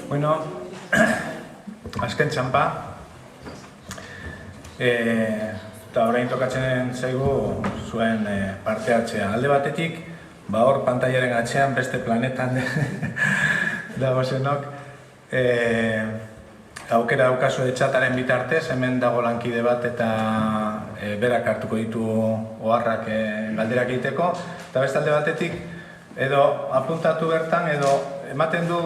Bueno, azken txampa, eta orain tokatzen zaigu zuen parte hartzea. Alde batetik, hor pantailaren atzean beste planetan dagozenok, aukera daukazu txataren bitartez, hemen dago lankide bat eta berak hartuko ditu oharrak galderak egiteko, eta beste alde batetik, edo apuntatu bertan, edo ematen du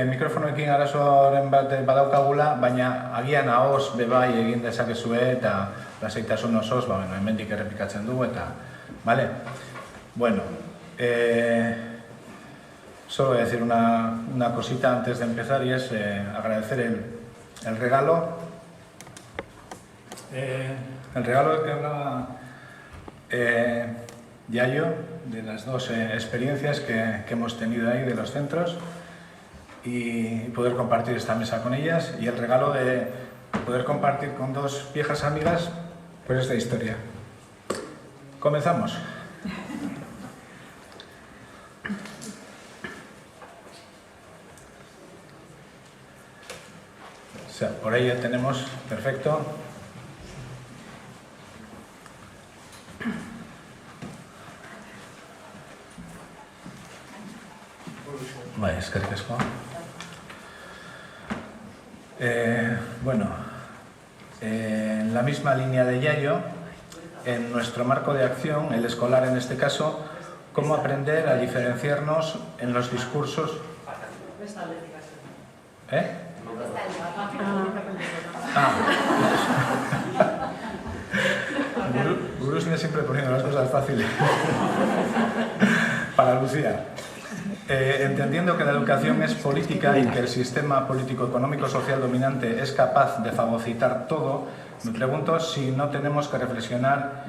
mikrofonoekin arazoaren bat badaukagula, baina agian ahoz bebai egin dezakezue eta lasaitasun osoz, hemendik errepikatzen dugu eta, vale? Bueno, solo voy a decir una cosita antes de empezar y es agradecer el regalo. El regalo que hablaba Yayo, de las dos experiencias que hemos tenido ahí de los centros y poder compartir esta mesa con ellas, y el regalo de poder compartir con dos viejas amigas pues esta historia. Comenzamos. O sea, por ahí ya tenemos, perfecto. Vale, eskerrik asko. Bueno, en la misma línea de Yayo, en nuestro marco de acción, el escolar en este caso, cómo aprender a diferenciarnos en los discursos. Gurusne siempre poniendo las cosas fáciles. Para Lucía. Entendiendo que la educación es política y que el sistema político-económico-social dominante es capaz de fagocitar todo, me pregunto si no tenemos que reflexionar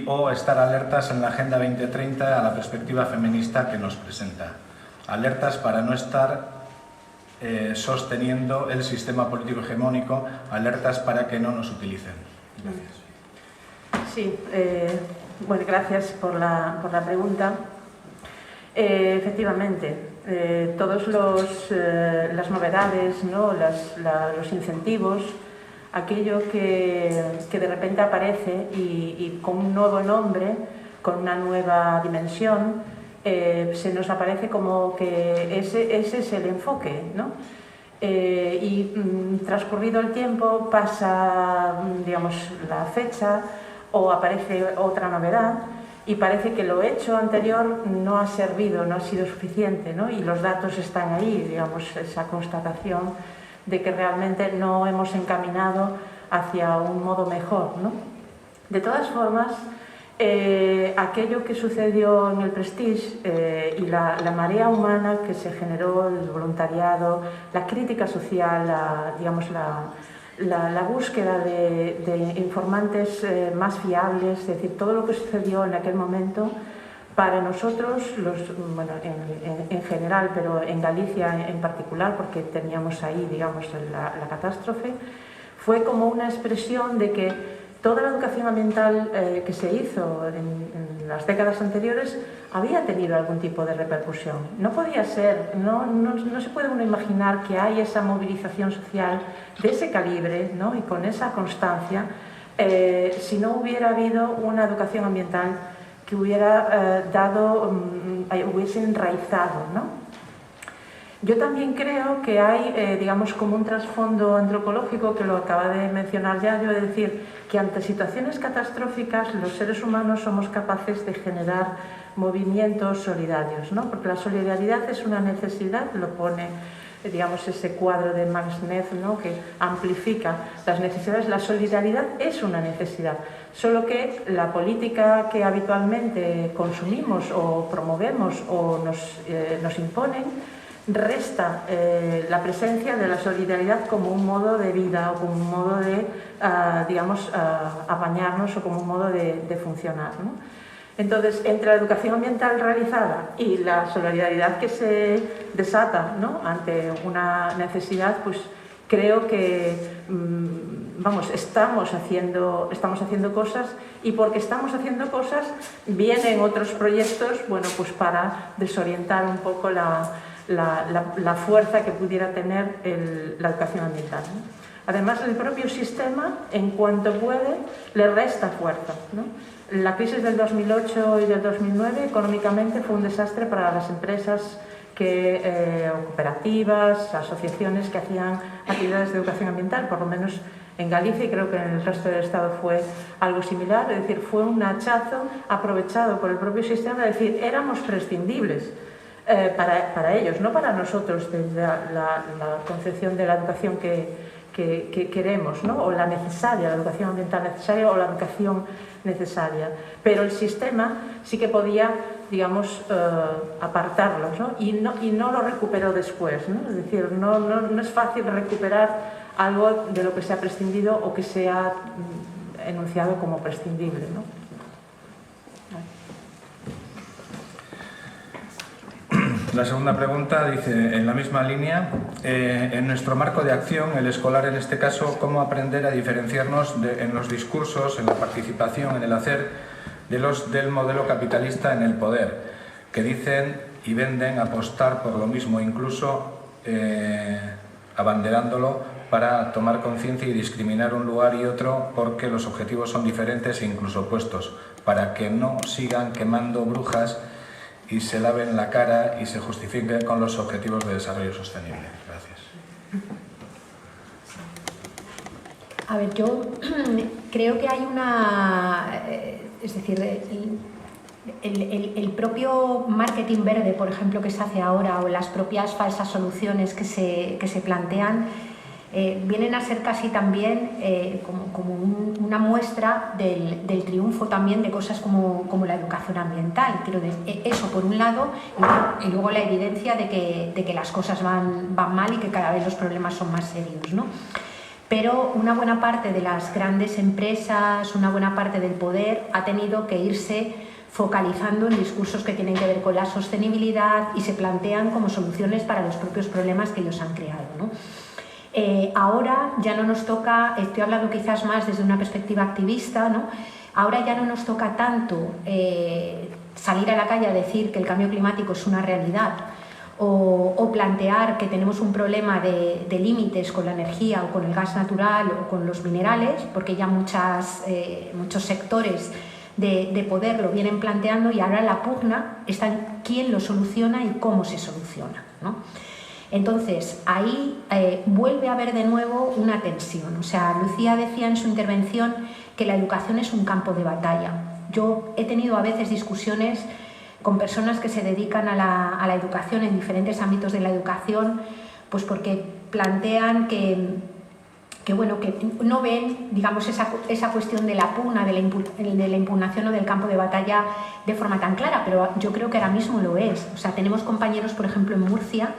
o estar alertas en la Agenda 2030 a la perspectiva feminista que nos presenta. Alertas para no estar sosteniendo el sistema político hegemónico, alertas para que no nos utilicen. Gracias. Sí, bueno, gracias por la pregunta. Efectivamente, todas las novedades, ¿no? los incentivos, aquello que de repente aparece y con un nuevo nombre, con una nueva dimensión, se nos aparece como que ese es el enfoque, ¿no? Transcurrido el tiempo, pasa, digamos, la fecha o aparece otra novedad, y parece que lo hecho anterior no ha servido, no ha sido suficiente, ¿no? Y los datos están ahí, digamos, esa constatación de que realmente no hemos encaminado hacia un modo mejor, ¿no? De todas formas, aquello que sucedió en el Prestige y la marea humana que se generó, el voluntariado, la crítica social, la búsqueda de informantes más fiables, es decir, todo lo que sucedió en aquel momento, para nosotros, en general, pero en Galicia en particular, porque teníamos ahí, digamos, la catástrofe, fue como una expresión de que toda la educación ambiental que se hizo en las décadas anteriores había tenido algún tipo de repercusión. No podía ser, no se puede uno imaginar que hay esa movilización social de ese calibre, ¿no? Y con esa constancia, si no hubiera habido una educación ambiental que hubiera hubiese enraizado, ¿no? Yo también creo que hay, digamos, como un trasfondo antropológico, que lo acaba de mencionar Yayo, es decir, que ante situaciones catastróficas los seres humanos somos capaces de generar movimientos solidarios, ¿no? Porque la solidaridad es una necesidad, lo pone, digamos, ese cuadro de Max Neff, ¿no? Que amplifica las necesidades. La solidaridad es una necesidad, solo que la política que habitualmente consumimos o promovemos o nos imponen resta la presencia de la solidaridad como un modo de vida o como un modo de, apañarnos o como un modo de funcionar, ¿no? Entonces, entre la educación ambiental realizada y la solidaridad que se desata, ¿no? Ante una necesidad, pues creo que estamos haciendo cosas, y porque estamos haciendo cosas vienen otros proyectos, bueno, pues para desorientar un poco la fuerza que pudiera tener la educación ambiental, ¿no? Además, el propio sistema, en cuanto puede, le resta fuerza, ¿no? La crisis del 2008 y del 2009 económicamente fue un desastre para las empresas cooperativas, asociaciones que hacían actividades de educación ambiental, por lo menos en Galicia, y creo que en el resto del Estado fue algo similar. Es decir, fue un hachazo aprovechado por el propio sistema, es decir, éramos prescindibles para ellos, no para nosotros, desde la concepción de la educación que queremos, ¿no? O la necesaria, la educación ambiental necesaria o la educación necesaria. Pero el sistema sí que podía, digamos, apartarlos, ¿no? Y no lo recuperó después, ¿no? Es decir, no es fácil recuperar algo de lo que se ha prescindido o que se ha enunciado como prescindible, ¿no? La segunda pregunta dice, en la misma línea, en nuestro marco de acción, el escolar en este caso, ¿cómo aprender a diferenciarnos en los discursos, en la participación, en el hacer, del modelo capitalista en el poder, que dicen y venden apostar por lo mismo, incluso abanderándolo para tomar conciencia y discriminar un lugar y otro porque los objetivos son diferentes e incluso opuestos, para que no sigan quemando brujas y se laven la cara y se justifiquen con los objetivos de desarrollo sostenible? Gracias. A ver, yo creo que hay una... es decir, el propio marketing verde, por ejemplo, que se hace ahora, o las propias falsas soluciones que se plantean, vienen a ser casi también como una muestra del triunfo también de cosas como la educación ambiental. Quiero decir, eso por un lado, y luego la evidencia de que las cosas van mal y que cada vez los problemas son más serios, ¿no? Pero una buena parte de las grandes empresas, una buena parte del poder ha tenido que irse focalizando en discursos que tienen que ver con la sostenibilidad y se plantean como soluciones para los propios problemas que ellos han creado, ¿no? Ahora ya no nos toca, estoy hablando quizás más desde una perspectiva activista, ¿no? Ahora ya no nos toca tanto salir a la calle a decir que el cambio climático es una realidad o plantear que tenemos un problema de límites con la energía o con el gas natural o con los minerales, porque ya muchos sectores de poder lo vienen planteando, y ahora la pugna está en quién lo soluciona y cómo se soluciona, ¿no? Entonces, ahí vuelve a haber de nuevo una tensión. O sea, Lucía decía en su intervención que la educación es un campo de batalla. Yo he tenido a veces discusiones con personas que se dedican a la educación en diferentes ámbitos de la educación, pues porque plantean que no ven, digamos, esa cuestión de la pugna, de la impugnación o del campo de batalla de forma tan clara, pero yo creo que ahora mismo lo es. O sea, tenemos compañeros, por ejemplo, en Murcia,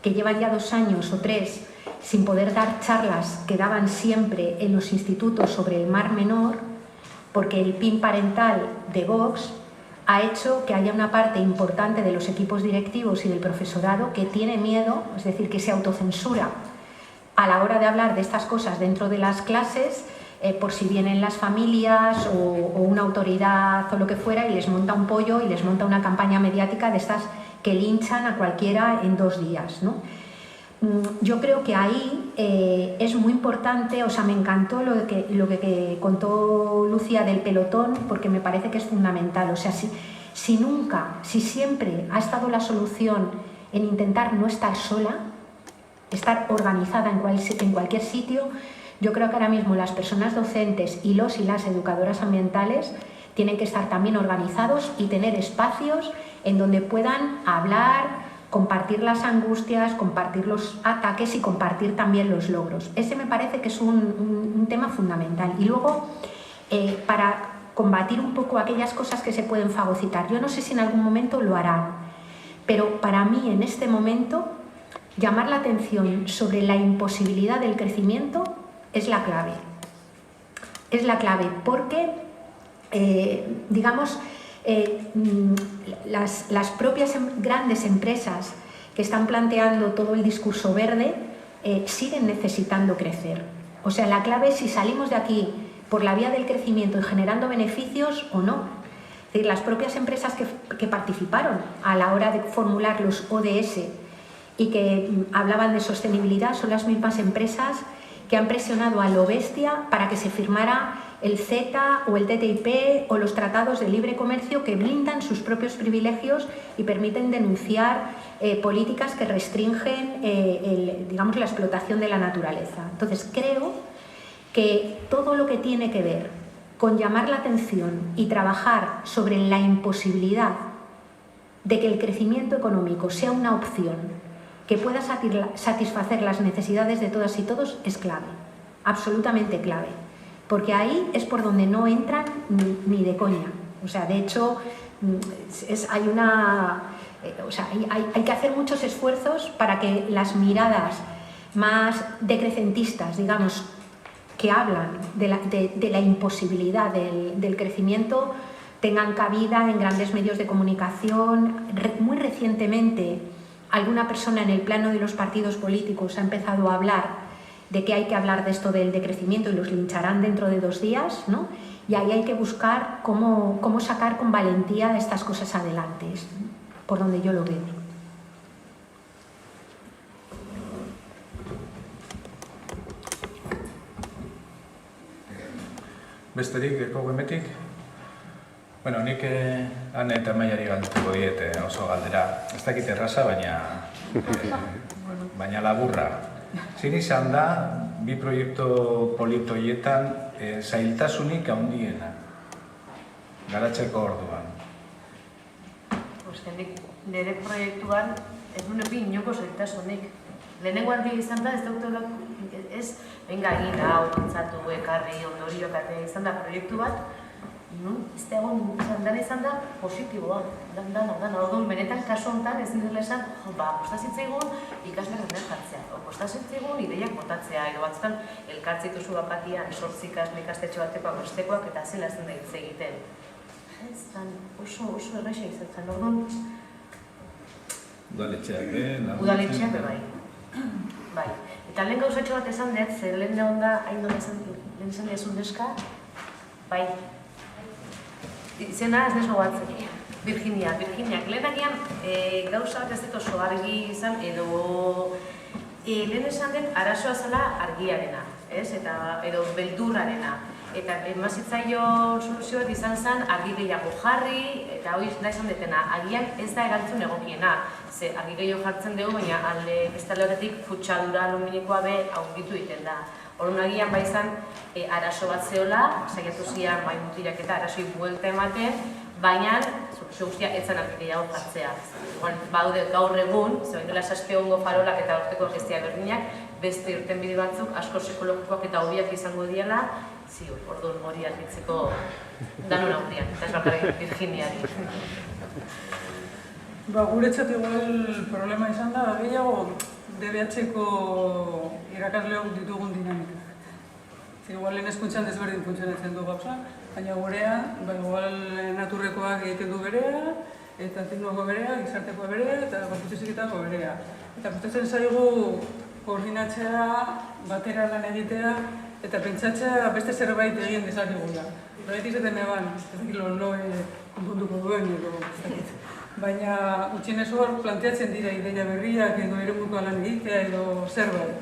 que llevan ya 2 años o 3 sin poder dar charlas que daban siempre en los institutos sobre el Mar Menor, porque el PIN parental de Vox ha hecho que haya una parte importante de los equipos directivos y del profesorado que tiene miedo, es decir, que se autocensura a la hora de hablar de estas cosas dentro de las clases, por si vienen las familias o una autoridad o lo que fuera y les monta un pollo y les monta una campaña mediática de estas que linchan a cualquiera en 2 días, ¿no? Yo creo que ahí es muy importante, o sea, me encantó lo que contó Lucía del pelotón, porque me parece que es fundamental. O sea, si siempre ha estado la solución en intentar no estar sola, estar organizada en cualquier sitio, yo creo que ahora mismo las personas docentes y los y las educadoras ambientales tienen que estar también organizados y tener espacios en donde puedan hablar, compartir las angustias, compartir los ataques y compartir también los logros. Ese me parece que es un tema fundamental. Y luego, para combatir un poco aquellas cosas que se pueden fagocitar, yo no sé si en algún momento lo harán, pero para mí en este momento llamar la atención sobre la imposibilidad del crecimiento es la clave. Es la clave porque, digamos, las propias grandes empresas que están planteando todo el discurso verde siguen necesitando crecer. O sea, la clave es si salimos de aquí por la vía del crecimiento y generando beneficios o no. Es decir, las propias empresas que participaron a la hora de formular los ODS y que hablaban de sostenibilidad son las mismas empresas que han presionado a lo bestia para que se firmara el CETA o el TTIP o los tratados de libre comercio que blindan sus propios privilegios y permiten denunciar políticas que restringen digamos, la explotación de la naturaleza. Entonces creo que todo lo que tiene que ver con llamar la atención y trabajar sobre la imposibilidad de que el crecimiento económico sea una opción que pueda satisfacer las necesidades de todas y todos es clave, absolutamente clave, porque ahí es por donde no entran ni de coña. O sea, de hecho, hay que hacer muchos esfuerzos para que las miradas más decrecentistas, digamos, que hablan de la imposibilidad del crecimiento, tengan cabida en grandes medios de comunicación. Muy recientemente, alguna persona en el plano de los partidos políticos ha empezado a hablar de que hay que hablar de esto del decrecimiento y los lincharán dentro de 2 días, ¿no? Y ahí hay que buscar cómo sacar con valentía estas cosas adelante, es por donde yo lo veo. Besterik, ekogemetik? Bueno, nik Ane eta Maiari galdetuko diete oso galdera. Ez dakit erraza, baina laburra. Zein izan da, bi proiektu polito horietan zailtasunik handiena garatzeko orduan? Nire proiektuan ez dune bi inoko zailtasunik. Lehenengo aldi izan da, ez doktorak ez egin hau, pentsatu, ekarri, ondorioak izan da proiektu bat, ez da egon izan da positiboa, dana. Orduan, benetan kasu honetan ez direla esan, kostazitzaigun ikasleak hemen jartzea, kostazitzaigun ideiak botatzea, edo batzutan elkartzituzu bapatian 8 ikasle ikastetxe batekoak bestekoak eta zela zen da hitz egiten. Ez da oso erraixa izatzen, orduan. Udaletxeak, bai. Eta lehen gauzatxo bat esan dut, zer lehen da hain lehen esan dezun deska, bai. Izena ez neso batzen. Virginiak. Lehenakian gauza bat ez dut oso argi izan, edo lehen esan dut arazoa zela argiarena, edo beldurrarena. Eta emazitzaio soluzio bat izan zen argi gehiago jarri, eta hori da izan detena, agian ez da erantzun egokiena. Ze argi gehiago jartzen dugu, baina alde bestalde horretik futsadura aluminikoa be haunditu egiten da. Horren agian bai izan arazo bat zeola, saiatu zian bai mutilak eta arazoi buelta ematen, baina soluzio guztia ez zen argi gehiago jartzea. Baude gaur egun, zegoen dela 7 egungo farolak eta urteko gestia berdinak, beste irtenbide batzuk asko ekologikoak eta hobiak izango diela, ziur, orduan hori argitzeko danon aurrian, eta ez bakarrik Virginiari. Guretzat igual problema izan da, gehiago DBH-ko irakasleok ditugun dinamika. Igual lehen hezkuntzan desberdin funtzionatzen du gauza, baina gurean, igual naturrekoak egiten du berea, eta teknoko berea, gizartekoa berea, eta gorputz-heziketako berea. Eta gustatzen zaigu koordinatzea, batera lan egitea, eta pentsatzea beste zerbait egin dezakegula. Horretik zaten eban, ez dakit loe konpuntuko duen edo ez dakit. Baina utxienez hor planteatzen dira ideia berriak edo eremuko lan egitea edo zerbait.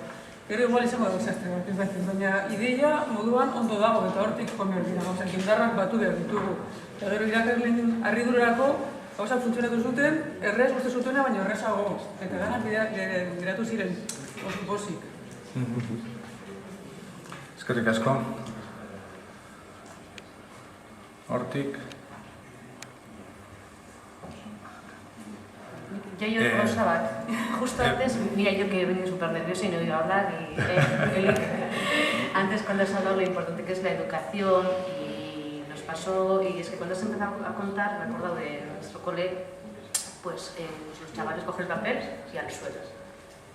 Gero igual izango dago zazte bat, ez dakit, baina ideia moduan ondo dago eta hortik joan behar dira, gauzak indarrak batu behar ditugu. Eta gero irakasleen harridurarako gauzak funtzionatu zuten, errez uste zutena, baina errezago. Eta ganak geratu ziren, oso pozik. Eskerrik asko. Hortik. Yo cosa bat. Justo antes, mira, yo que he venido súper nerviosa y no he oído hablar, antes cuando has hablado lo importante que es la educación y nos pasó, y es que cuando has empezado a contar, me he acordado de nuestro cole, pues los chavales cogen el papel y al suelo.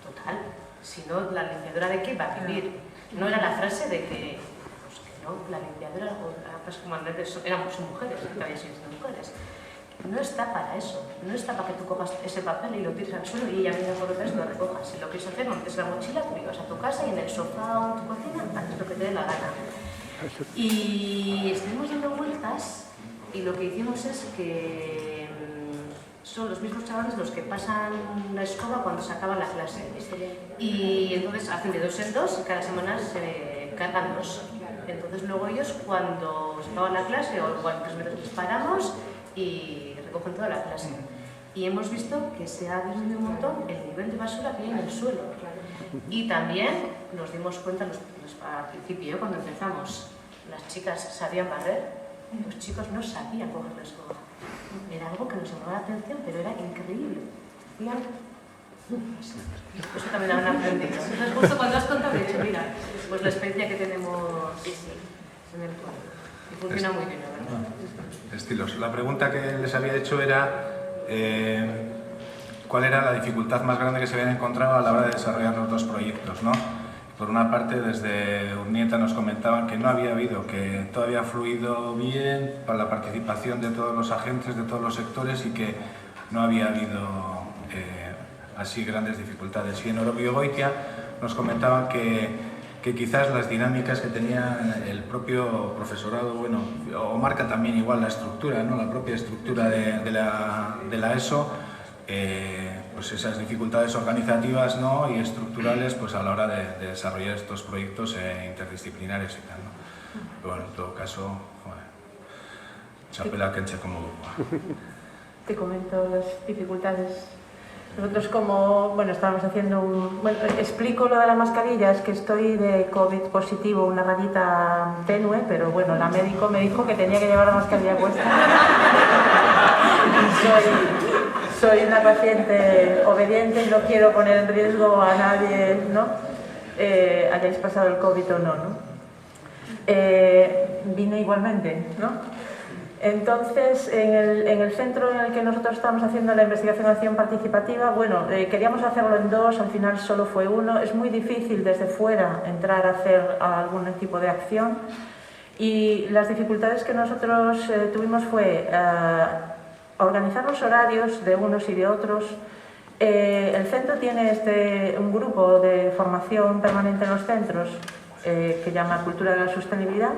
Total, si no, ¿la limpiadora de qué va a vivir? No era la frase de que, pues que no, la limpiadora, o la frase comandantes éramos mujeres, todavía siguen siendo mujeres. No está para eso, no está para que tú cojas ese papel y lo tires al suelo y ella viene por detrás y lo recojas. Si lo quieres hacer, montes la mochila, tú ibas a tu casa y en el sofá o en tu cocina, haces lo que te dé la gana. Y estuvimos dando vueltas y lo que hicimos es que son los mismos chavales los que pasan la escoba cuando se acaba la clase. Y entonces hacen de 2 en 2 y cada semana se cargan 2. Entonces luego ellos cuando se acaba la clase o igual 3 minutos les paramos y recogen toda la clase. Y hemos visto que se ha disminuido un montón el nivel de basura que hay en el suelo. Y también nos dimos cuenta al principio, cuando empezamos, las chicas sabían barrer, los chicos no sabían coger la escoba. Era algo que nos llamaba la atención, pero era increíble. Eso también han aprendido. Entonces, justo cuando has contado, he dicho, mira, pues la experiencia que tenemos en el cuadro. Y funciona muy bien, la verdad. Estilos. La pregunta que les había hecho era cuál era la dificultad más grande que se habían encontrado a la hora de desarrollar los dos proyectos, ¿no? Por una parte, desde Urnieta nos comentaban que no había habido, que todo había fluido bien para la participación de todos los agentes, de todos los sectores y que no había habido así grandes dificultades. Y en Orobigoitia nos comentaban que quizás las dinámicas que tenía el propio profesorado, bueno, o marca también igual la estructura, ¿no? La propia estructura de la ESO, pues esas dificultades organizativas, ¿no? Y estructurales pues a la hora de desarrollar estos proyectos interdisciplinarios y tal, ¿no? Pero bueno, en todo caso, joder, chapela que enche como Te comento las dificultades. Nosotros como, bueno, estábamos haciendo bueno, explico lo de la mascarilla, es que estoy de COVID positivo, una rayita tenue, pero bueno, la médico me dijo que tenía que llevar la mascarilla puesta. Soy una paciente obediente y no quiero poner en riesgo a nadie, ¿no? Hayáis pasado el COVID o no, ¿no? Vine igualmente, ¿no? Entonces, en el centro en el que nosotros estamos haciendo la investigación participativa, bueno, queríamos hacerlo en 2, al final solo fue 1. Es muy difícil desde fuera entrar a hacer algún tipo de acción y las dificultades que nosotros tuvimos fue organizar los horarios de unos y de otros. El centro tiene un grupo de formación permanente en los centros que llama Cultura de la Sostenibilidad,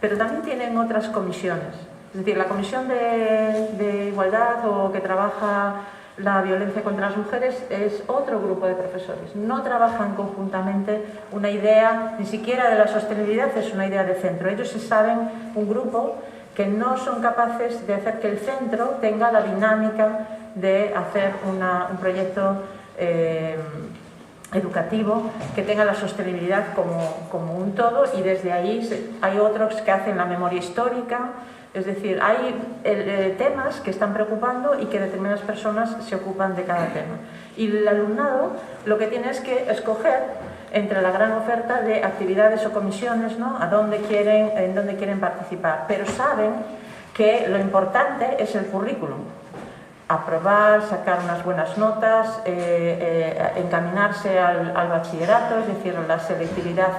pero también tienen otras comisiones. Es decir, la Comisión de Igualdad o que trabaja la violencia contra las mujeres es otro grupo de profesores. No trabajan conjuntamente una idea, ni siquiera de la sostenibilidad, es una idea de centro. Ellos se saben un grupo que no son capaces de hacer que el centro tenga la dinámica de hacer un proyecto educativo que tenga la sostenibilidad como un todo, y desde ahí hay otros que hacen la memoria histórica. Es decir, hay temas que están preocupando y que determinadas personas se ocupan de cada tema. Y el alumnado lo que tiene es que escoger entre la gran oferta de actividades o comisiones, ¿no? En dónde quieren participar. Pero saben que lo importante es el currículum. Aprobar, sacar unas buenas notas, encaminarse al bachillerato, es decir, la selectividad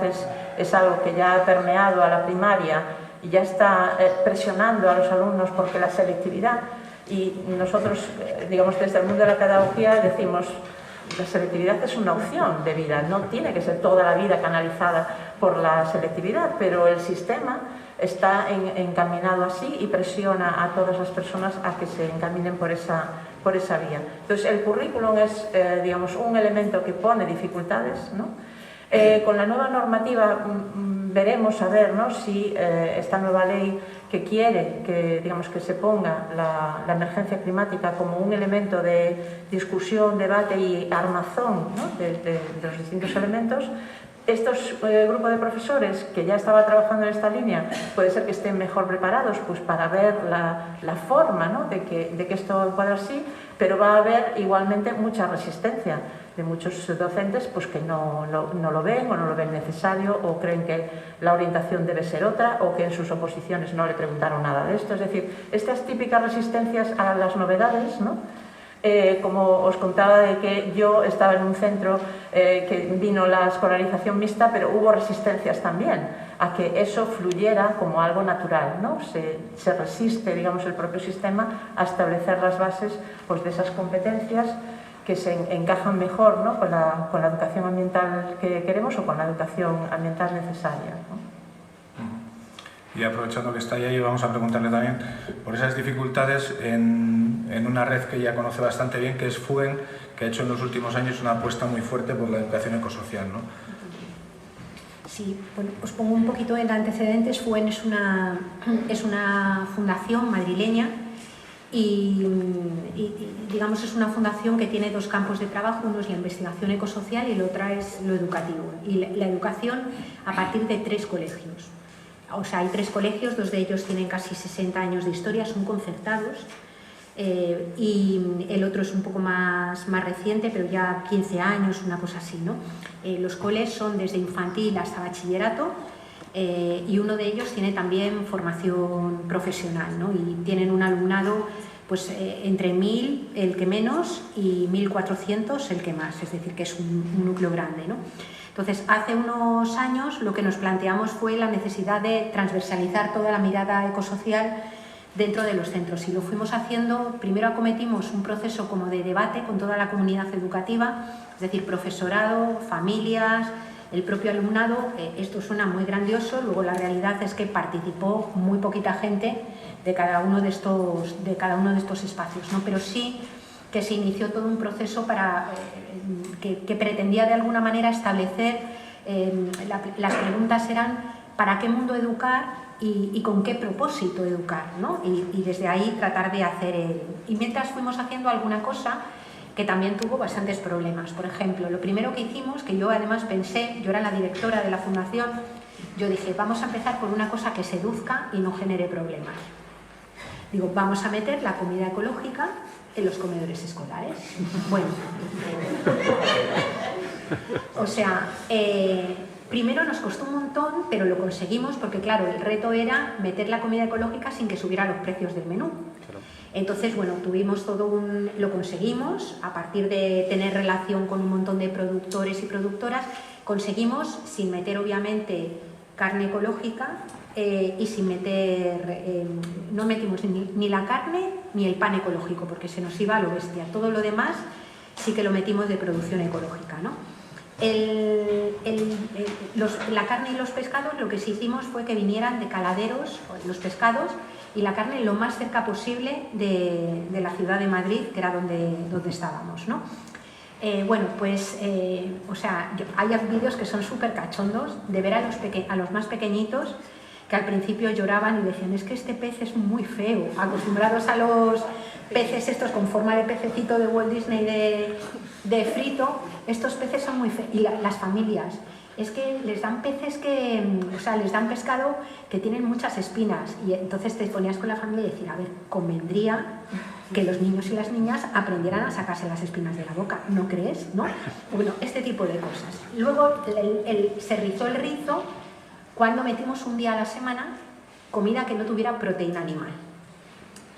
es algo que ya ha permeado a la primaria y ya está presionando a los alumnos porque la selectividad, y nosotros, digamos, desde el mundo de la pedagogía decimos, la selectividad es una opción de vida, no tiene que ser toda la vida canalizada por la selectividad, pero el sistema está encaminado así y presiona a todas las personas a que se encaminen por esa vía. Entonces, el currículum es, digamos, un elemento que pone dificultades, ¿no? Con la nueva normativa veremos a ver, ¿no? Si esta nueva ley que quiere que se ponga la emergencia climática como un elemento de discusión, debate y armazón, ¿no? de los distintos elementos, estos grupos de profesores que ya estaban trabajando en esta línea puede ser que estén mejor preparados pues, para ver la forma, ¿no? de que esto pueda ser así, pero va a haber igualmente mucha resistencia de muchos docentes pues, que no lo ven o no lo ven necesario, o creen que la orientación debe ser otra, o que en sus oposiciones no le preguntaron nada de esto. Es decir, estas típicas resistencias a las novedades, ¿no? Como os contaba de que yo estaba en un centro que vino la escolarización mixta, pero hubo resistencias también a que eso fluyera como algo natural, ¿no? Se resiste, digamos, el propio sistema a establecer las bases pues, de esas competencias que se encajan mejor, ¿no? con la educación ambiental que queremos o con la educación ambiental necesaria, ¿no? Y aprovechando que está ahí, vamos a preguntarle también por esas dificultades en una red que ella conoce bastante bien, que es FUEN, que ha hecho en los últimos años una apuesta muy fuerte por la educación ecosocial, ¿no? Sí, bueno, os pongo un poquito en antecedentes. FUEN es una fundación madrileña y digamos es una fundación que tiene dos campos de trabajo. Uno es la investigación ecosocial y la otra es lo educativo. Y la educación a partir de 3 colegios. O sea, hay 3 colegios, 2 de ellos tienen casi 60 años de historia, son concertados, y el otro es un poco más reciente, pero ya 15 años, una cosa así, ¿no? Los coles son desde infantil hasta bachillerato, y uno de ellos tiene también formación profesional, ¿no? Y tienen un alumnado pues, entre 1000 el que menos y 1400 el que más, es decir, que es un núcleo grande, ¿no? Entonces, hace unos años lo que nos planteamos fue la necesidad de transversalizar toda la mirada ecosocial dentro de los centros, y lo fuimos haciendo. Primero acometimos un proceso como de debate con toda la comunidad educativa, es decir, profesorado, familias, el propio alumnado. Esto suena muy grandioso, luego la realidad es que participó muy poquita gente de cada uno de estos espacios, ¿no? Pero sí que se inició todo un proceso que pretendía de alguna manera establecer, las preguntas eran ¿para qué mundo educar y con qué propósito educar, ¿no? Y desde ahí tratar de hacer Y mientras fuimos haciendo alguna cosa que también tuvo bastantes problemas. Por ejemplo, lo primero que hicimos, que yo además pensé, yo era la directora de la fundación, yo dije, vamos a empezar por una cosa que seduzca y no genere problemas. Digo, vamos a meter la comida ecológica en los comedores escolares. Bueno, o sea, primero nos costó un montón, pero lo conseguimos porque, claro, el reto era meter la comida ecológica sin que subieran los precios del menú. Entonces, bueno, tuvimos lo conseguimos, a partir de tener relación con un montón de productores y productoras, conseguimos, sin meter obviamente carne ecológica, y sin meter, no metimos ni la carne ni el pan ecológico, porque se nos iba a lo bestia. Todo lo demás sí que lo metimos de producción ecológica, ¿no? La carne y los pescados, lo que sí hicimos fue que vinieran de caladeros, los pescados, y la carne lo más cerca posible de la ciudad de Madrid, que era donde estábamos, ¿no? Bueno, pues, o sea, hay vídeos que son súper cachondos de ver a los más pequeñitos que al principio lloraban y decían, es que este pez es muy feo, acostumbrados a los peces estos con forma de pececito de Walt Disney de frito, estos peces son muy feos. Y las familias, es que les dan peces o sea, les dan pescado que tienen muchas espinas, y entonces te ponías con la familia y decir, a ver, convendría que los niños y las niñas aprendieran a sacarse las espinas de la boca, ¿no crees? ¿No? Bueno, este tipo de cosas. Luego se rizó el rizo cuando metimos un día a la semana comida que no tuviera proteína animal.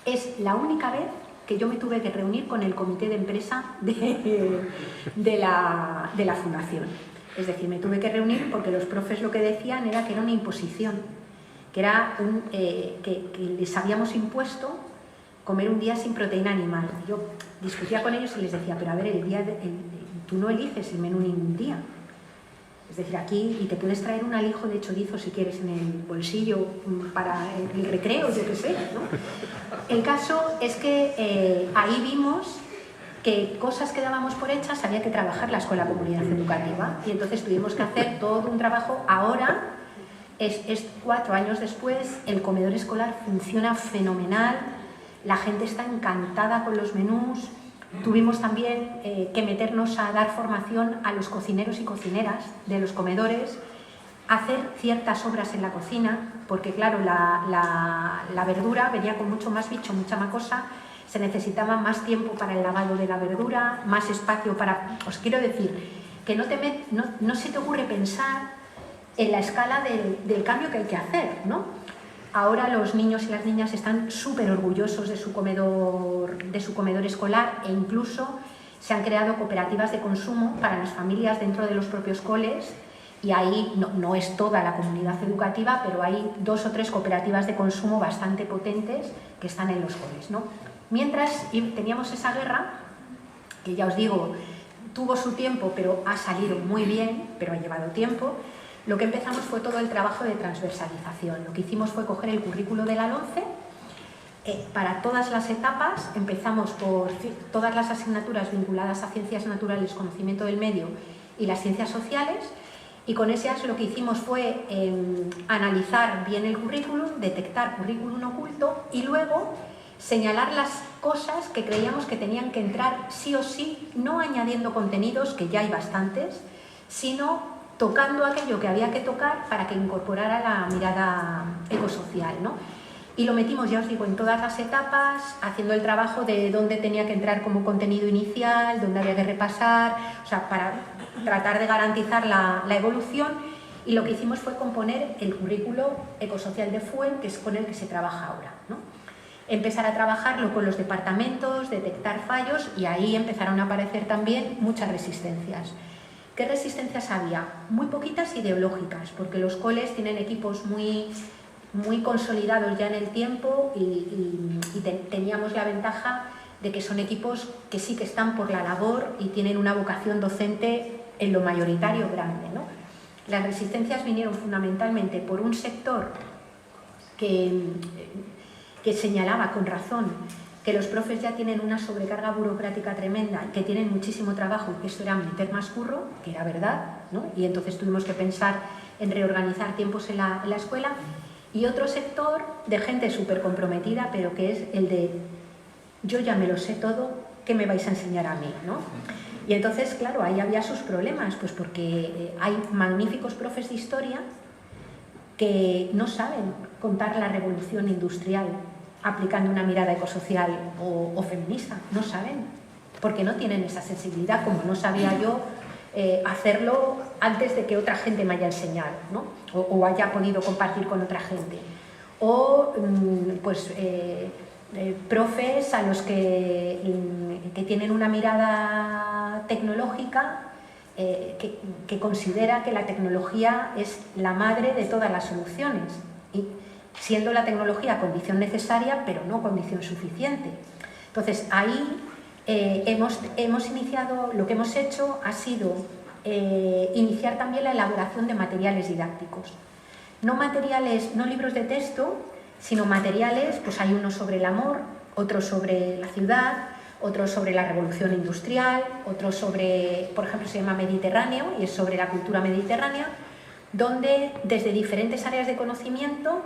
Es la única vez que yo me tuve que reunir con el comité de empresa de la fundación. Es decir, me tuve que reunir porque los profes lo que decían era que era una imposición, que les habíamos impuesto comer un día sin proteína animal. Yo discutía con ellos y les decía, pero a ver, tú no eliges el menú ningún día. Es decir, aquí, y te puedes traer un alijo de chorizo si quieres en el bolsillo para el recreo, yo qué sé, ¿no? El caso es que ahí vimos que cosas que dábamos por hechas había que trabajarlas con la comunidad educativa, y entonces tuvimos que hacer todo un trabajo. Ahora, es 4 años después, el comedor escolar funciona fenomenal, la gente está encantada con los menús. Tuvimos también que meternos a dar formación a los cocineros y cocineras de los comedores, hacer ciertas obras en la cocina, porque claro, la verdura venía con mucho más bicho, mucha más cosa, se necesitaba más tiempo para el lavado de la verdura, más espacio para... Os quiero decir que no se te ocurre pensar en la escala del cambio que hay que hacer, ¿no? Ahora los niños y las niñas están súper orgullosos de su comedor escolar, e incluso se han creado cooperativas de consumo para las familias dentro de los propios coles, y ahí no es toda la comunidad educativa, pero hay 2 o 3 cooperativas de consumo bastante potentes que están en los coles, ¿no? Mientras teníamos esa guerra, que ya os digo, tuvo su tiempo, pero ha salido muy bien, pero ha llevado tiempo. lo que empezamos fue todo el trabajo de transversalización. Lo que hicimos fue coger el currículo de la LOMCE. Para todas las etapas empezamos por todas las asignaturas vinculadas a ciencias naturales, conocimiento del medio y las ciencias sociales, y con esas lo que hicimos fue analizar bien el currículum, detectar currículum oculto y luego señalar las cosas que creíamos que tenían que entrar sí o sí, no añadiendo contenidos, que ya hay bastantes, sino tocando aquello que había que tocar para que incorporara la mirada ecosocial, ¿no? Y lo metimos, ya os digo, en todas las etapas, haciendo el trabajo de dónde tenía que entrar como contenido inicial, dónde había que repasar, o sea, para tratar de garantizar la evolución. Y lo que hicimos fue componer el currículo ecosocial de FUEN, que es con el que se trabaja ahora, ¿no? Empezar a trabajarlo con los departamentos, detectar fallos, y ahí empezaron a aparecer también muchas resistencias. ¿Qué resistencias había? Muy poquitas ideológicas, porque los coles tienen equipos muy consolidados ya en el tiempo y teníamos la ventaja de que son equipos que sí que están por la labor y tienen una vocación docente en lo mayoritario grande, ¿no? Las resistencias vinieron fundamentalmente por un sector que señalaba con razón que los profes ya tienen una sobrecarga burocrática tremenda, que tienen muchísimo trabajo y que esto era meter más curro, que era verdad, ¿no? Y entonces tuvimos que pensar en reorganizar tiempos en la escuela. Y otro sector de gente súper comprometida, pero que es el de yo ya me lo sé todo, ¿qué me vais a enseñar a mí, ¿no? Y entonces, claro, ahí había sus problemas, pues porque hay magníficos profes de historia que no saben contar la revolución industrial aplicando una mirada ecosocial o feminista, no saben, porque no tienen esa sensibilidad, como no sabía yo hacerlo antes de que otra gente me haya enseñado, ¿no? O haya podido compartir con otra gente. O profes a los que tienen una mirada tecnológica que considera que la tecnología es la madre de todas las soluciones, y siendo la tecnología condición necesaria, pero no condición suficiente. Entonces, ahí hemos iniciado, lo que hemos hecho ha sido iniciar también la elaboración de materiales didácticos. No libros de texto, sino materiales, pues hay uno sobre el amor, otro sobre la ciudad, otro sobre la revolución industrial, otro sobre, por ejemplo, se llama Mediterráneo y es sobre la cultura mediterránea, donde desde diferentes áreas de conocimiento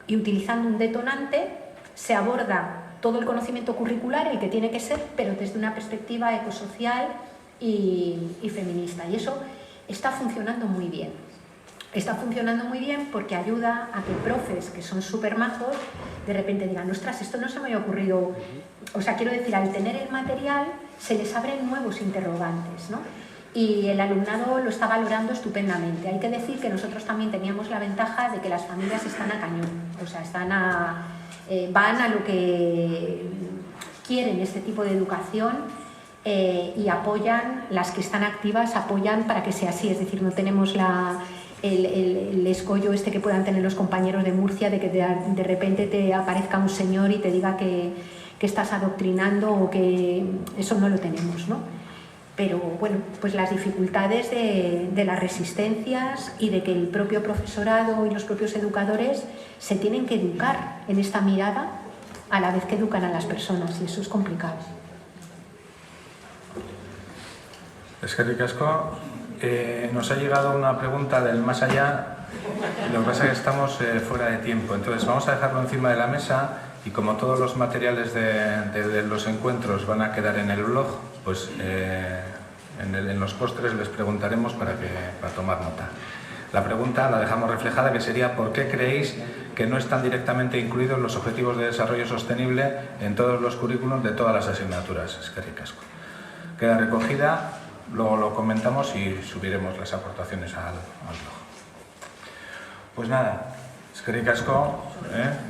y utilizando un detonante se aborda todo el conocimiento curricular, el que tiene que ser, pero desde una perspectiva ecosocial y feminista. Y eso está funcionando muy bien. Está funcionando muy bien porque ayuda a que profes que son súper majos de repente digan, ostras, esto no se me había ocurrido. O sea, quiero decir, al tener el material se les abren nuevos interrogantes, ¿no? Y el alumnado lo está valorando estupendamente. Hay que decir que nosotros también teníamos la ventaja de que las familias están a cañón, o sea, van a lo que quieren este tipo de educación y apoyan, las que están activas apoyan para que sea así, es decir, no tenemos el escollo este que puedan tener los compañeros de Murcia de que de repente te aparezca un señor y te diga que estás adoctrinando o que eso no lo tenemos, ¿no? Pero bueno, pues las dificultades de las resistencias y de que el propio profesorado y los propios educadores se tienen que educar en esta mirada a la vez que educan a las personas, y eso es complicado. Eskerrik asko. Nos ha llegado una pregunta del más allá, lo que pasa es que estamos fuera de tiempo, entonces vamos a dejarlo encima de la mesa y como todos los materiales de los encuentros van a quedar en el blog, pues en los postres les preguntaremos para tomar nota. La pregunta la dejamos reflejada, que sería ¿por qué creéis que no están directamente incluidos los objetivos de desarrollo sostenible en todos los currículums de todas las asignaturas? Eskerrik asko. Queda recogida. Luego lo comentamos y subiremos las aportaciones al blog. Pues nada, eskerrik asko,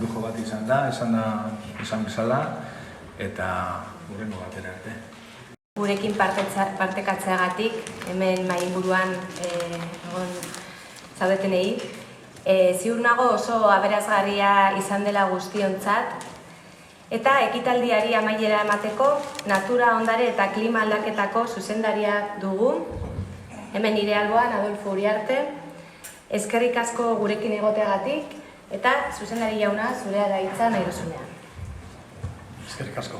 lujo bat izan da, esan bezala, eta hurrengo batera arte. Gurekin partekatzeagatik, hemen mahai-inguruan egon zaudetenei, ziur nago oso aberasgarria izan dela guztiontzat, eta ekitaldiari amaiera emateko natura, ondare eta klima aldaketako zuzendaria dugu, hemen nire alboan Adolfo Uriarte, Eskerrik asko gurekin egoteagatik, eta zuzendari jauna zurea da hitza nahi duzunean. Eskerrik asko.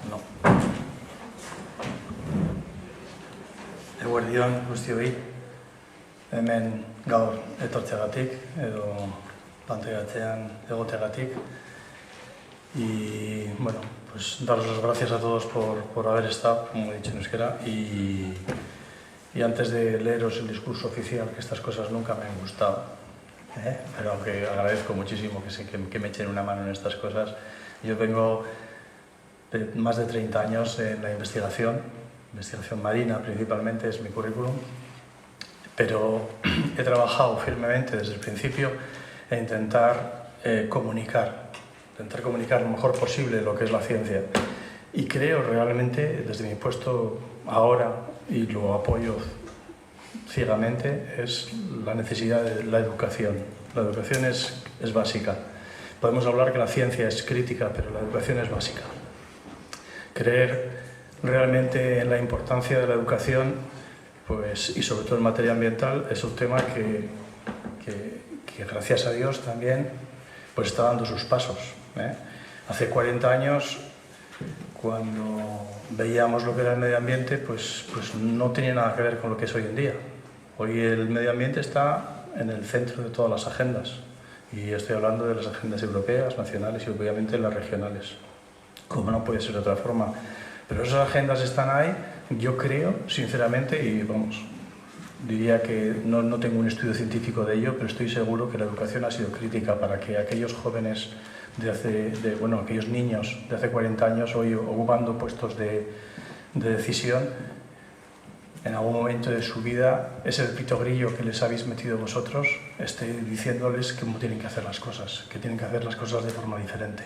No. Eguerdi on guztioi, hemen gaur etortzeagatik edo planteatzean egoteagatik. Y bueno, pues daros las gracias a todos por haber estado, como he dicho en euskera, y antes de leeros el discurso oficial, que estas cosas nunca me han gustado, pero aunque agradezco muchísimo que me echen una mano en estas cosas. Yo vengo de más de 30 años en la investigación marina principalmente es mi currículum, pero he trabajado firmemente desde el principio en intentar comunicar lo mejor posible lo que es la ciencia. Y creo realmente, desde mi puesto ahora, y lo apoyo ciegamente, es la necesidad de la educación. La educación es básica. Podemos hablar que la ciencia es crítica, pero la educación es básica. Creer realmente en la importancia de la educación, pues, y sobre todo en materia ambiental, es un tema que gracias a Dios también pues está dando sus pasos. Hace 40 años, cuando veíamos lo que era el medio ambiente, pues no tenía nada que ver con lo que es hoy en día. Hoy el medio ambiente está en el centro de todas las agendas. Y estoy hablando de las agendas europeas, nacionales y obviamente las regionales. Como no puede ser de otra forma. Pero esas agendas están ahí, yo creo, sinceramente, y vamos, diría que no tengo un estudio científico de ello, pero estoy seguro que la educación ha sido crítica para que aquellos jóvenes aquellos niños de hace 40 años hoy ocupando puestos de decisión, en algún momento de su vida, ese pito grillo que les habéis metido vosotros esté diciéndoles cómo tienen que hacer las cosas, que tienen que hacer las cosas de forma diferente.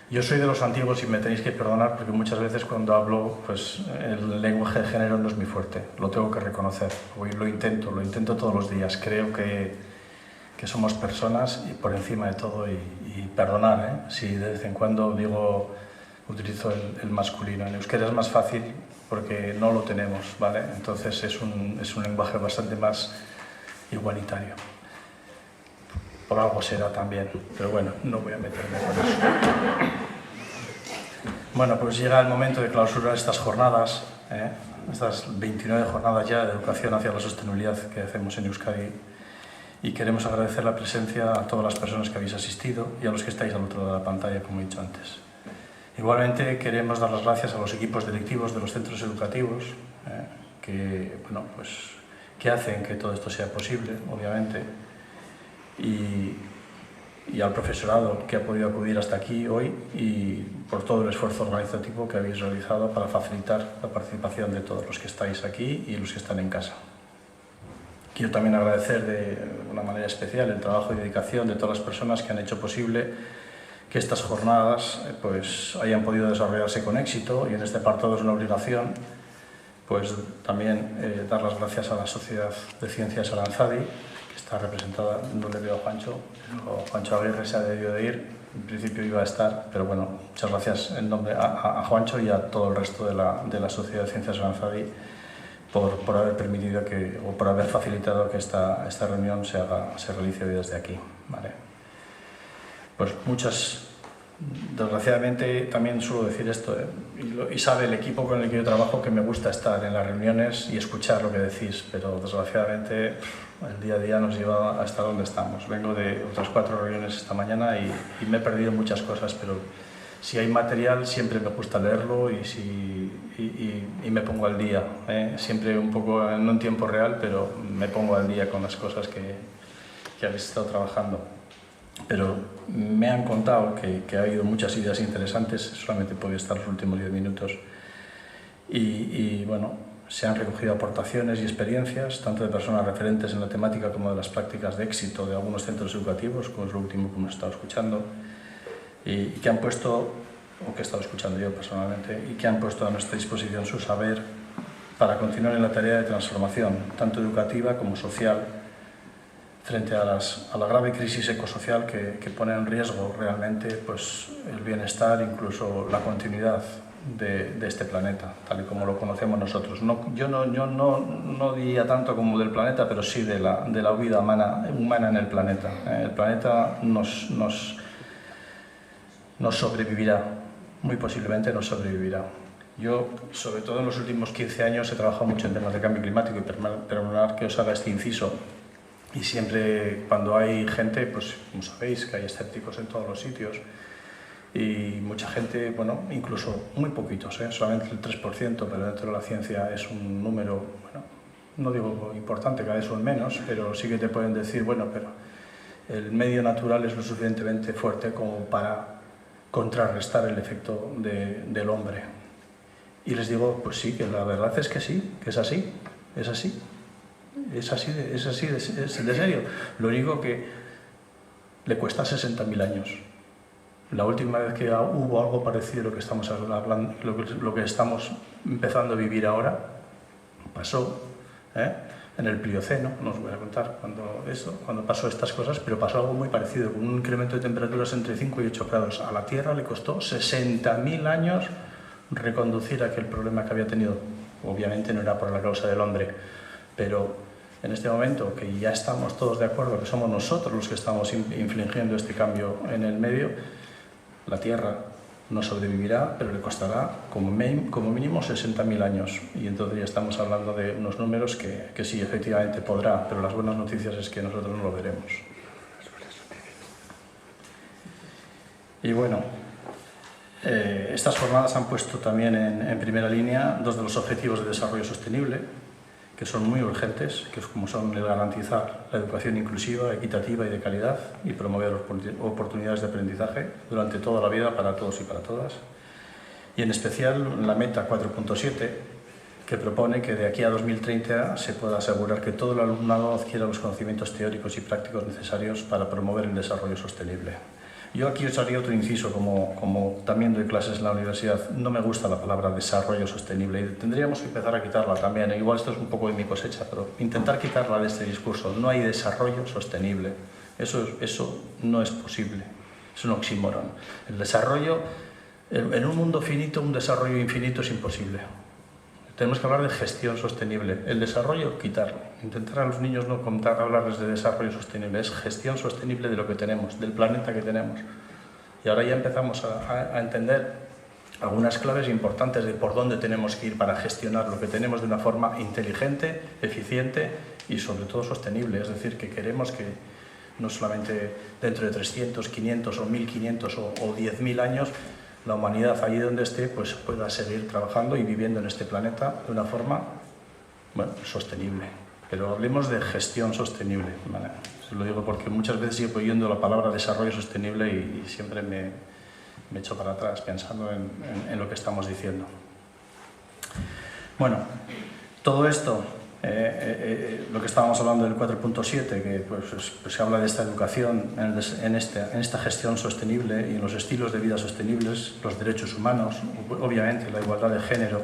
Yo soy de los antiguos y me tenéis que perdonar porque muchas veces cuando hablo, pues el lenguaje de género no es muy fuerte, lo tengo que reconocer. Hoy lo intento todos los días. Creo que somos personas y por encima de todo, y perdonar, si de vez en cuando utilizo el masculino. En euskera es más fácil porque no lo tenemos, ¿vale? Entonces es un lenguaje bastante más igualitario. Por algo será también, pero bueno, no voy a meterme con eso. Bueno, pues llega el momento de clausurar estas jornadas, estas 29 jornadas ya de educación hacia la sostenibilidad que hacemos en Euskadi, y queremos agradecer la presencia a todas las personas que habéis asistido y a los que estáis al otro lado de la pantalla, como he dicho antes. Igualmente queremos dar las gracias a los equipos directivos de los centros educativos que hacen que todo esto sea posible, obviamente. Y al profesorado que ha podido acudir hasta aquí hoy y por todo el esfuerzo organizativo que habéis realizado para facilitar la participación de todos los que estáis aquí y los que están en casa. Quiero también agradecer de una manera especial el trabajo y dedicación de todas las personas que han hecho posible que estas jornadas hayan podido desarrollarse con éxito, y en este apartado es una obligación pues también dar las gracias a la Sociedad de Ciencias Aranzadi, está representada, no le veo a Juancho, pero Juancho Aguirre se ha debido de ir, en principio iba a estar, pero bueno, muchas gracias en nombre a Juancho y a todo el resto de la Sociedad de Ciencias Aranzadi por haber permitido por haber facilitado que esta reunión se realice hoy desde aquí, ¿vale? Pues desgraciadamente también suelo decir esto, y sabe el equipo con el que yo trabajo que me gusta estar en las reuniones y escuchar lo que decís, pero desgraciadamente el día a día nos lleva hasta donde estamos. Vengo de otras 4 reuniones esta mañana y me he perdido muchas cosas, pero si hay material siempre me gusta leerlo y me pongo al día, siempre un poco, no en tiempo real, pero me pongo al día con las cosas que habéis estado trabajando. Pero me han contado que ha habido muchas ideas interesantes, solamente he podido estar los últimos 10 minutos, y bueno, se han recogido aportaciones y experiencias, tanto de personas referentes en la temática como de las prácticas de éxito de algunos centros educativos, como es lo último que hemos estado escuchando, y que han puesto, o que he estado escuchando yo personalmente, y que han puesto a nuestra disposición su saber para continuar en la tarea de transformación, tanto educativa como social, frente a la grave crisis ecosocial que pone en riesgo realmente el bienestar, incluso la continuidad de este planeta, tal y como lo conocemos nosotros. Yo no diría tanto como del planeta, pero sí de la vida humana en el planeta. El planeta nos sobrevivirá, muy posiblemente nos sobrevivirá. Yo, sobre todo en los últimos 15 años, he trabajado mucho en temas de cambio climático y perdonar que os haga este inciso. Y siempre cuando hay gente, pues como sabéis que hay escépticos en todos los sitios y mucha gente, bueno, incluso muy poquitos, solamente el 3%, pero dentro de la ciencia es un número, bueno, no digo importante, cada vez son menos, pero sí que te pueden decir, bueno, pero el medio natural es lo suficientemente fuerte como para contrarrestar el efecto del hombre. Y les digo, pues sí, que la verdad es que sí, que es así, es así. Es así de serio. Lo único que le cuesta 60.000 años. La última vez que hubo algo parecido a lo que estamos hablando, lo que estamos empezando a vivir ahora, pasó en el Plioceno, no os voy a contar cuando pasó estas cosas, pero pasó algo muy parecido, con un incremento de temperaturas entre 5 y 8 grados. A la Tierra le costó 60.000 años reconducir aquel problema que había tenido. Obviamente no era por la causa del hombre, pero en este momento que ya estamos todos de acuerdo que somos nosotros los que estamos infligiendo este cambio en el medio, la Tierra no sobrevivirá, pero le costará como mínimo 60.000 años. Y entonces ya estamos hablando de unos números que sí, efectivamente podrá, pero las buenas noticias es que nosotros no lo veremos. Y bueno, estas jornadas han puesto también en primera línea dos de los objetivos de desarrollo sostenible, que son muy urgentes, que como son el garantizar la educación inclusiva, equitativa y de calidad y promover oportunidades de aprendizaje durante toda la vida para todos y para todas. Y en especial la meta 4.7, que propone que de aquí a 2030 se pueda asegurar que todo el alumnado adquiera los conocimientos teóricos y prácticos necesarios para promover el desarrollo sostenible. Yo aquí os haría otro inciso, como también doy clases en la universidad, no me gusta la palabra desarrollo sostenible y tendríamos que empezar a quitarla también. Igual esto es un poco de mi cosecha, pero intentar quitarla de este discurso. No hay desarrollo sostenible, eso no es posible, es un oxímoron. El desarrollo, en un mundo finito, un desarrollo infinito es imposible. Tenemos que hablar de gestión sostenible. El desarrollo, quitarlo. Intentar a los niños no hablarles de desarrollo sostenible. Es gestión sostenible de lo que tenemos, del planeta que tenemos. Y ahora ya empezamos a entender algunas claves importantes de por dónde tenemos que ir para gestionar lo que tenemos de una forma inteligente, eficiente y sobre todo sostenible. Es decir, que queremos que no solamente dentro de 300, 500 o 1500 o 10.000 años la humanidad, allí donde esté, pues pueda seguir trabajando y viviendo en este planeta de una forma, bueno, sostenible. Pero hablemos de gestión sostenible, ¿vale? Se lo digo porque muchas veces sigo oyendo la palabra desarrollo sostenible y siempre me echo para atrás pensando en lo que estamos diciendo. Bueno, todo esto, lo que estábamos hablando del 4.7, que pues se habla de esta educación en esta gestión sostenible y en los estilos de vida sostenibles, los derechos humanos, obviamente la igualdad de género,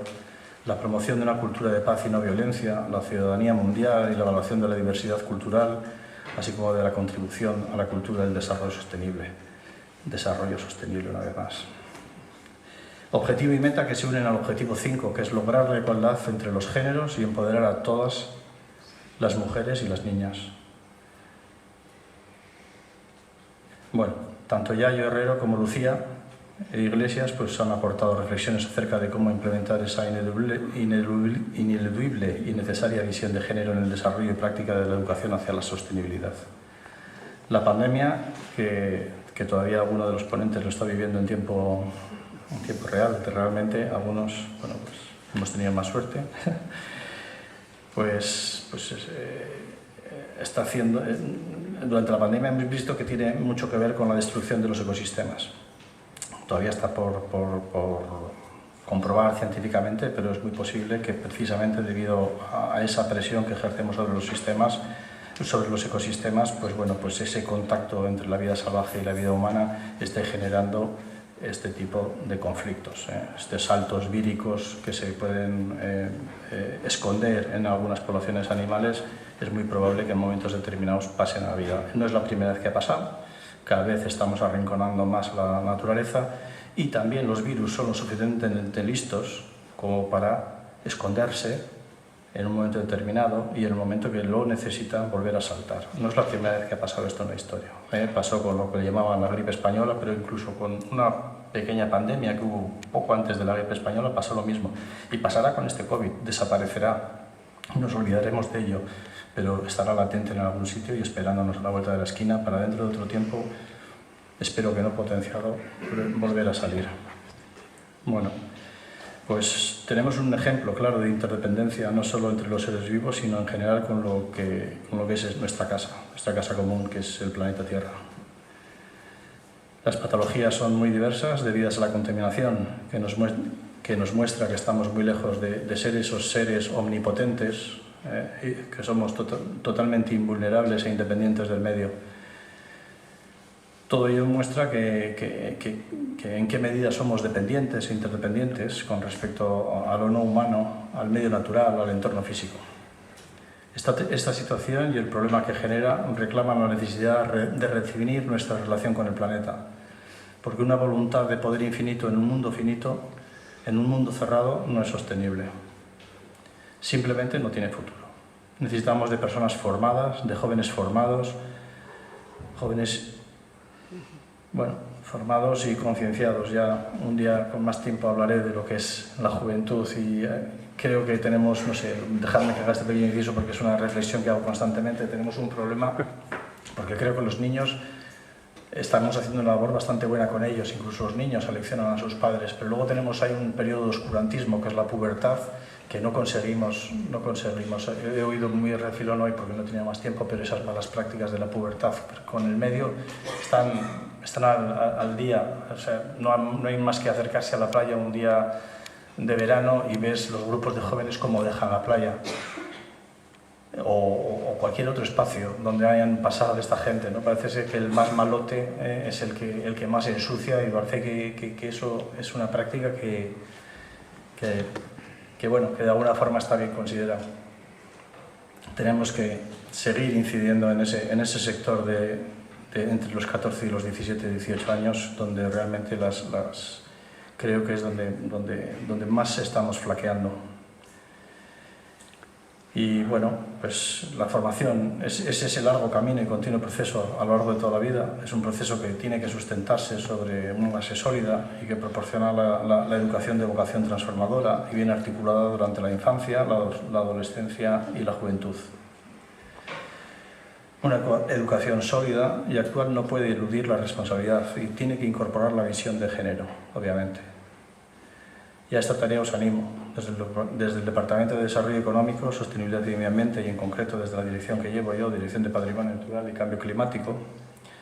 la promoción de una cultura de paz y no violencia, la ciudadanía mundial y la evaluación de la diversidad cultural, así como de la contribución a la cultura del desarrollo sostenible. Desarrollo sostenible, una vez más. Objetivo y meta que se unen al objetivo 5, que es lograr la igualdad entre los géneros y empoderar a todas las mujeres y las niñas. Bueno, tanto Yayo Herrero como Lucía Iglesias pues han aportado reflexiones acerca de cómo implementar esa ineludible y necesaria visión de género en el desarrollo y práctica de la educación hacia la sostenibilidad. La pandemia, que todavía alguno de los ponentes lo está viviendo en tiempo real, que realmente algunos, bueno, pues hemos tenido más suerte, está haciendo, durante la pandemia hemos visto que tiene mucho que ver con la destrucción de los ecosistemas. Todavía está por comprobar científicamente, pero es muy posible que precisamente debido a esa presión que ejercemos sobre los sistemas, sobre los ecosistemas, pues bueno, pues ese contacto entre la vida salvaje y la vida humana esté generando este tipo de conflictos, estos saltos víricos que se pueden esconder en algunas poblaciones animales. Es muy probable que en momentos determinados pasen a la vida. No es la primera vez que ha pasado, cada vez estamos arrinconando más la naturaleza y también los virus son lo suficientemente listos como para esconderse en un momento determinado y en el momento que lo necesitan volver a saltar. No es la primera vez que ha pasado esto en la historia. Pasó con lo que le llamaban la gripe española, pero incluso con una pequeña pandemia que hubo poco antes de la gripe española pasó lo mismo. Y pasará con este COVID, desaparecerá. Nos olvidaremos de ello, pero estará latente en algún sitio y esperándonos a la vuelta de la esquina para dentro de otro tiempo, espero que no potenciado, volver a salir. Bueno, pues tenemos un ejemplo claro de interdependencia, no solo entre los seres vivos, sino en general con lo que es nuestra casa común, que es el planeta Tierra. Las patologías son muy diversas debidas a la contaminación, que nos muestra que estamos muy lejos de ser esos seres omnipotentes, que somos totalmente invulnerables e independientes del medio. Todo ello muestra que en qué medida somos dependientes e interdependientes con respecto a lo no humano, al medio natural, al entorno físico. Esta situación y el problema que genera reclaman la necesidad de redefinir nuestra relación con el planeta, porque una voluntad de poder infinito en un mundo finito, en un mundo cerrado, no es sostenible. Simplemente no tiene futuro. Necesitamos de personas formadas, de jóvenes formados, formados y concienciados. Ya un día con más tiempo hablaré de lo que es la juventud y creo que tenemos, no sé, dejadme que haga este pequeño inciso porque es una reflexión que hago constantemente, tenemos un problema porque creo que los niños estamos haciendo una labor bastante buena con ellos, incluso los niños seleccionan a sus padres, pero luego hay un periodo de oscurantismo que es la pubertad que no conseguimos. He oído muy de refilón hoy porque no tenía más tiempo, pero esas malas prácticas de la pubertad con el medio están al día. O sea, no hay más que acercarse a la playa un día de verano y ves los grupos de jóvenes cómo dejan la playa o cualquier otro espacio donde hayan pasado esta gente, ¿no? Parece ser que el más malote es el que más ensucia y parece que eso es una práctica que de alguna forma está bien considerado. Tenemos que seguir incidiendo en ese sector entre los 14 y los 17, 18 años, donde realmente creo que es donde más estamos flaqueando. Y bueno, pues la formación es ese largo camino y continuo proceso a lo largo de toda la vida. Es un proceso que tiene que sustentarse sobre una base sólida y que proporciona la educación de vocación transformadora y bien articulada durante la infancia, la adolescencia y la juventud. Una educación sólida y actual no puede eludir la responsabilidad y tiene que incorporar la visión de género, obviamente. Y a esta tarea os animo, desde el Departamento de Desarrollo Económico, Sostenibilidad y Medio Ambiente y en concreto desde la dirección que llevo yo, Dirección de Patrimonio Natural y Cambio Climático,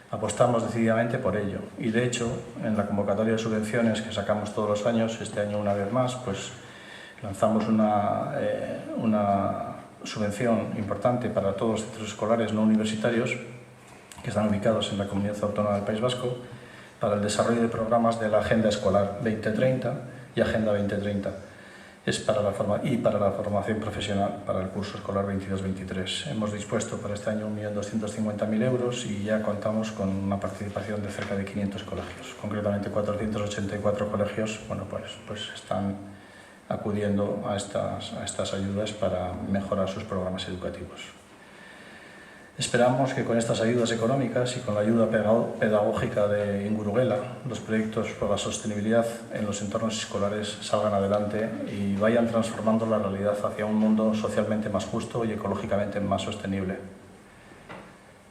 apostamos decididamente por ello. Y de hecho, en la convocatoria de subvenciones que sacamos todos los años, este año una vez más, pues lanzamos una subvención importante para todos los centros escolares no universitarios que están ubicados en la Comunidad Autónoma del País Vasco para el desarrollo de programas de la Agenda Escolar 2030 y Agenda 2030. Es para la formación profesional para el curso escolar 22-23. Hemos dispuesto para este año 1.250.000 euros y ya contamos con una participación de cerca de 500 colegios. Concretamente 484 colegios, pues están acudiendo a estas ayudas para mejorar sus programas educativos. Esperamos que con estas ayudas económicas y con la ayuda pedagógica de Ingurugela, los proyectos por la sostenibilidad en los entornos escolares salgan adelante y vayan transformando la realidad hacia un mundo socialmente más justo y ecológicamente más sostenible.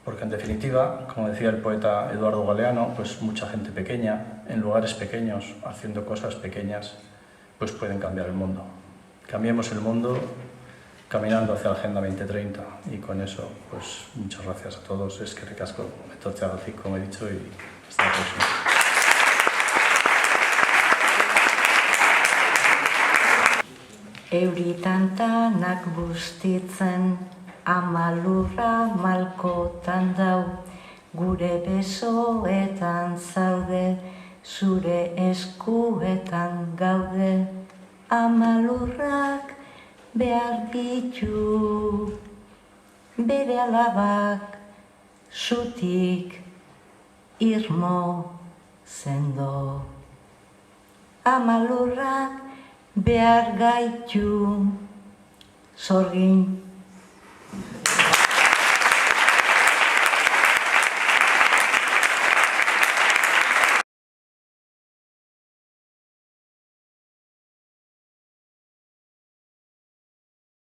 Porque en definitiva, como decía el poeta Eduardo Galeano, pues mucha gente pequeña, en lugares pequeños, haciendo cosas pequeñas, pues pueden cambiar el mundo. Cambiemos el mundo caminando hacia la Agenda 2030 y con eso, pues muchas gracias a todos. Es que recasco, como he dicho, y hasta la próxima. Euritantanak bustitzen, amalurra malkotan dau, gure besoetan zaude, zure eskuetan gaude, amalurrak behar ditu, bere alabak zutik irmo sendo. Ama lurrak behar gaitu, sorgin